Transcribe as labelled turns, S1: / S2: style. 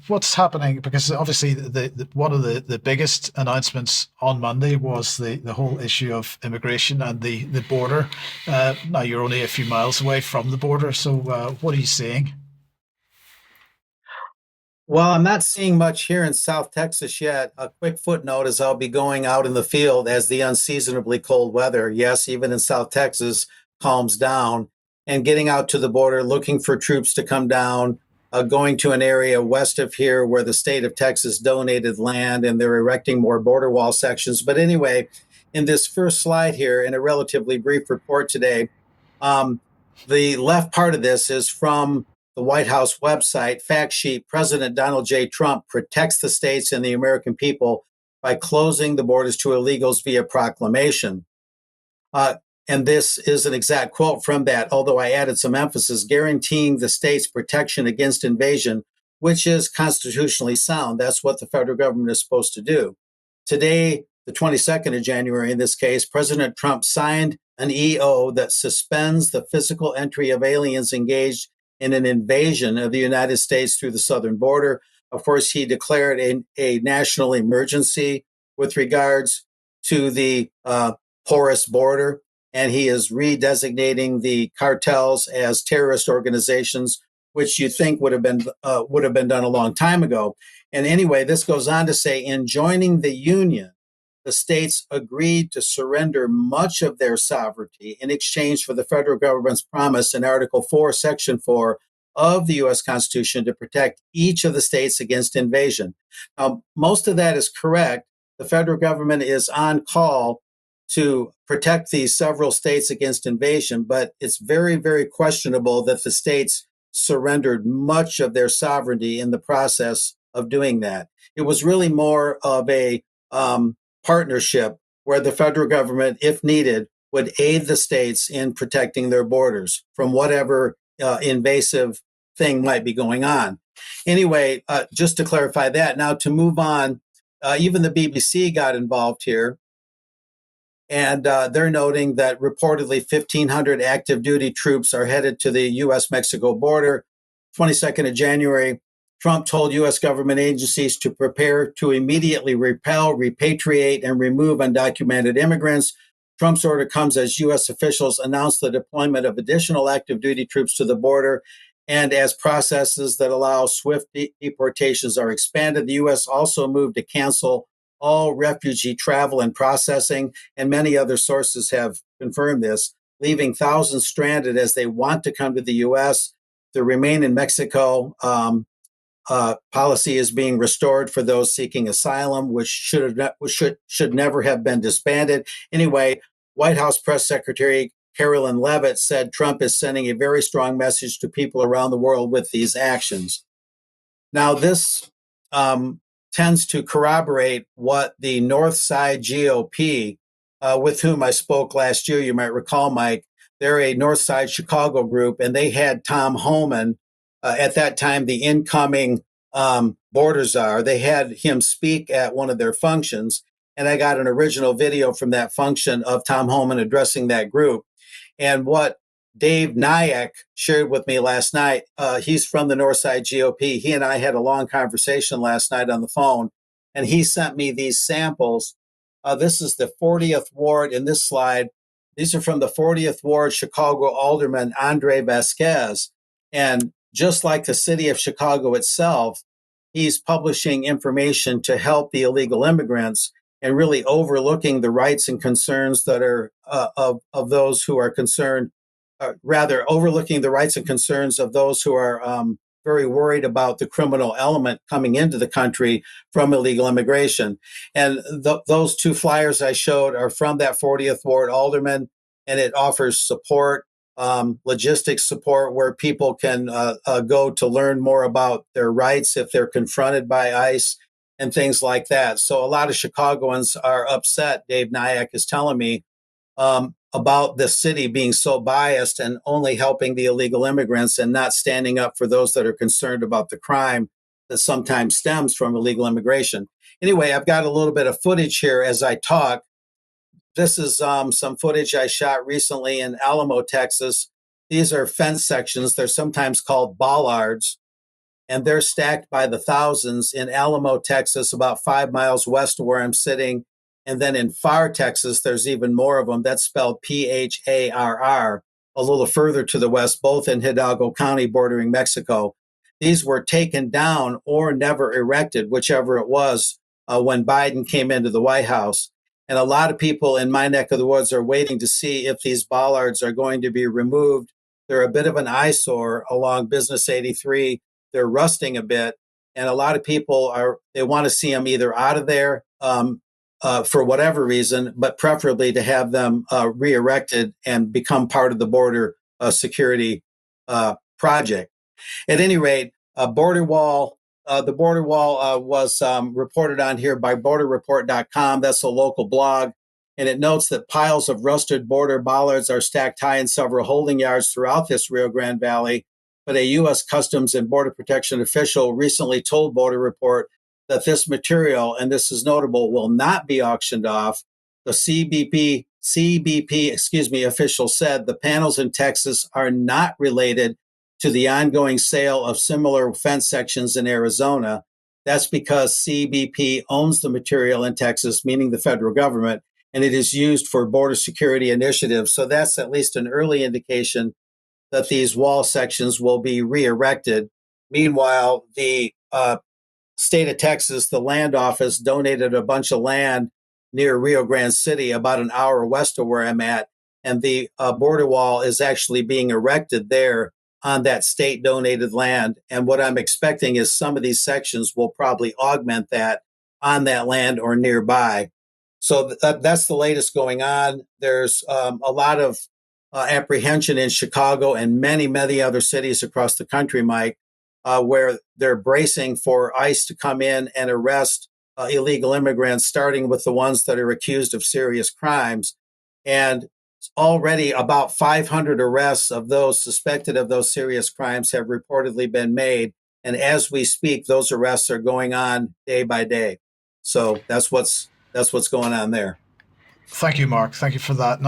S1: what's happening? Because obviously, one of the biggest announcements on Monday was the whole issue of immigration and the border. Now you're only a few miles away from the border, so what are you seeing?
S2: Well, I'm not seeing much here in South Texas yet. A quick footnote is I'll be going out in the field as the unseasonably cold weather, yes, even in South Texas, calms down, and getting out to the border, looking for troops to come down, going to an area west of here where the state of Texas donated land and they're erecting more border wall sections. But anyway, in this first slide here, in a relatively brief report today, um, the left part of this is from the White House website, fact sheet. President Donald J. Trump protects the states and the American people by closing the borders to illegals via proclamation. Uh, and this is an exact quote from that, although I added some emphasis, guaranteeing the states protection against invasion, which is constitutionally sound. That's what the federal government is supposed to do. Today, the 22nd of January, in this case, President Trump signed an EO that suspends the physical entry of aliens engaged in an invasion of the United States through the southern border. Of course, he declared a national emergency with regards to the porous border, and he is redesignating the cartels as terrorist organizations, which you think would have been done a long time ago. And anyway, this goes on to say, in joining the Union, the states agreed to surrender much of their sovereignty in exchange for the federal government's promise in Article 4, Section 4 of the U.S. Constitution to protect each of the states against invasion. Most of that is correct. The federal government is on call to protect these several states against invasion, but it's very, very questionable that the states surrendered much of their sovereignty in the process of doing that. It was really more of a partnership where the federal government, if needed, would aid the states in protecting their borders from whatever invasive thing might be going on. Anyway, just to clarify that, now to move on, even the BBC got involved here, and they're noting that reportedly 1,500 active duty troops are headed to the U.S. Mexico border. 22nd of January, Trump told U.S. government agencies to prepare to immediately repel, repatriate, and remove undocumented immigrants. Trump's order comes as U.S. officials announce the deployment of additional active duty troops to the border. And as processes that allow swift deportations are expanded, the U.S. also moved to cancel all refugee travel and processing, and many other sources have confirmed this, leaving thousands stranded as they want to come to the U.S. to remain in Mexico. Policy is being restored for those seeking asylum, which should never have been disbanded. Anyway, White House Press Secretary Carolyn Leavitt said Trump is sending a very strong message to people around the world with these actions. Now, this tends to corroborate what the North Side GOP, with whom I spoke last year, you might recall, Mike, they're a North Side Chicago group, and they had Tom Homan, at that time, the incoming border czar. They had him speak at one of their functions, and I got an original video from that function of Tom Homan addressing that group. And what Dave Nyack shared with me last night, he's from the Northside GOP. He and I had a long conversation last night on the phone, and he sent me these samples. This is the 40th Ward in this slide. These are from the 40th Ward Chicago Alderman Andre Vasquez. And just like the city of Chicago itself, he's publishing information to help the illegal immigrants and really overlooking the rights and concerns that are of those who are concerned, rather overlooking the rights and concerns of those who are very worried about the criminal element coming into the country from illegal immigration. And those two flyers I showed are from that 40th Ward Alderman, and it offers support, logistics support, where people can go to learn more about their rights if they're confronted by ICE and things like that. So a lot of Chicagoans are upset, Dave Nyack is telling me, about the city being so biased and only helping the illegal immigrants and not standing up for those that are concerned about the crime that sometimes stems from illegal immigration. Anyway, I've got a little bit of footage here as I talk. This is some footage I shot recently in Alamo, Texas. These are fence sections. They're sometimes called bollards. and they're stacked by the thousands in Alamo, Texas, about 5 miles west of where I'm sitting. And then in Pharr, Texas, there's even more of them. That's spelled Pharr, a little further to the west, both in Hidalgo County bordering Mexico. These were taken down or never erected, whichever it was, when Biden came into the White House. And a lot of people in my neck of the woods are waiting to see if these bollards are going to be removed. They're a bit of an eyesore along Business 83. They're rusting a bit. And a lot of people they want to see them either out of there for whatever reason, but preferably to have them re-erected and become part of the border security project. At any rate, border wall. The border wall was reported on here by borderreport.com. That's a local blog. And it notes that piles of rusted border bollards are stacked high in several holding yards throughout this Rio Grande Valley. But a U.S. Customs and Border Protection official recently told Border Report that this material, and this is notable, will not be auctioned off. The CBP official said the panels in Texas are not related to the ongoing sale of similar fence sections in Arizona. That's because CBP owns the material in Texas, meaning the federal government, and it is used for border security initiatives. So that's at least an early indication that these wall sections will be re-erected. Meanwhile, the state of Texas, the land office donated a bunch of land near Rio Grande City, about an hour west of where I'm at, and the border wall is actually being erected there on that state donated land. And what I'm expecting is some of these sections will probably augment that on that land or nearby. So that's the latest going on. There's a lot of apprehension in Chicago and many, many other cities across the country, Mike, where they're bracing for ICE to come in and arrest illegal immigrants, starting with the ones that are accused of serious crimes. And already about 500 arrests of those suspected of those serious crimes have reportedly been made. And as we speak, those arrests are going on day by day. So that's what's going on there.
S1: Thank you, Mark. Thank you for that.